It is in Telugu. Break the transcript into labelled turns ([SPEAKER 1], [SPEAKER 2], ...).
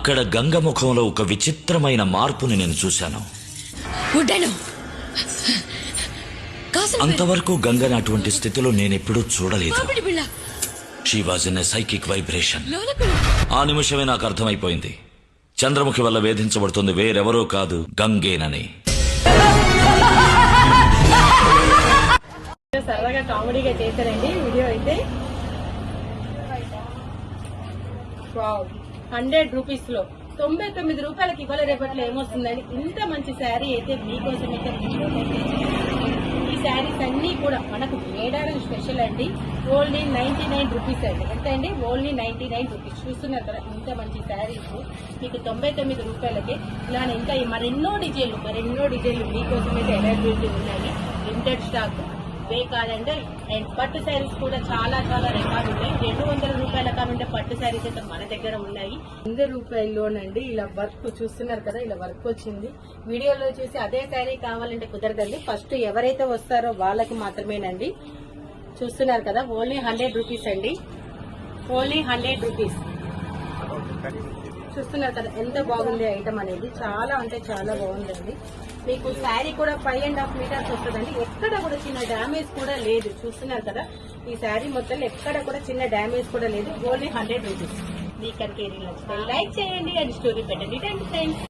[SPEAKER 1] ఇక్కడ గంగ ముఖంలో ఒక విచిత్రమైన మార్పుని నేను చూశాను. అంతవరకు గంగని అటువంటి స్థితిలో నేనెప్పుడూ చూడలేదు. She was in a psychic vibration. ఆ నిమిషమే నాకు అర్థమైపోయింది, చంద్రముఖి వల్ల వేధించబడుతుంది వేరెవరో కాదు, గంగేనని.
[SPEAKER 2] సరదాగా కామెడీగా చేశారండి వీడియో అయితే. 100 రూపీస్ లో 99 రూపాయలకి ఇవాళ రేపట్లో ఏమొస్తుందండి. ఇంత మంచి శారీ అయితే మీకోసం అయితే ఈ శారీస్ అన్ని కూడా మనకు మేడారం స్పెషల్ అండి. ఓన్లీ 99 రూపీస్ అండి. ఎంత అండి? Only 99 rupees. చూస్తున్నారు కదా ఇంత మంచి శారీస్ మీకు 99 రూపాయలకి. ఇలానే ఇంకా మరెన్నో డిజైన్లు మీకోసం అయితే అవైలబిలిటీ ఉన్నాయి. లిమిటెడ్ స్టాక్ వే కాదండి. అండ్ పట్టు శారీస్ కూడా చాలా రకాలు ఉన్నాయి. 200 రూపాయల కానుంటే పట్టు శారీస్ అయితే మన దగ్గర ఉన్నాయి. 100 రూపాయల్లోనండి. ఇలా వర్క్ చూస్తున్నారు కదా, ఇలా వర్క్ వచ్చింది. వీడియోలో చూసి అదే శారీ కావాలంటే కుదరదండి. ఫస్ట్ ఎవరైతే వస్తారో వాళ్ళకి మాత్రమేనండి. చూస్తున్నారు కదా, ఓన్లీ 100 రూపీస్ అండి. Only 100 rupees. చూస్తున్నారు కదా ఎంత బాగుంది ఐటమ్ అనేది. చాలా అంటే చాలా బాగుందండి. మీకు శారీ కూడా 5.5 మీటర్స్ వస్తుందండి. ఎక్కడ కూడా చిన్న డ్యామేజ్ కూడా లేదు. చూస్తున్నారు కదా ఈ శారీ మొత్తం ఎక్కడ కూడా చిన్న డ్యామేజ్ కూడా లేదు. Only 100 rupees. మీకు కనుక నచ్చితే లైక్ చేయండి అండ్ స్టోరీ పెట్టండి. Thank you friends.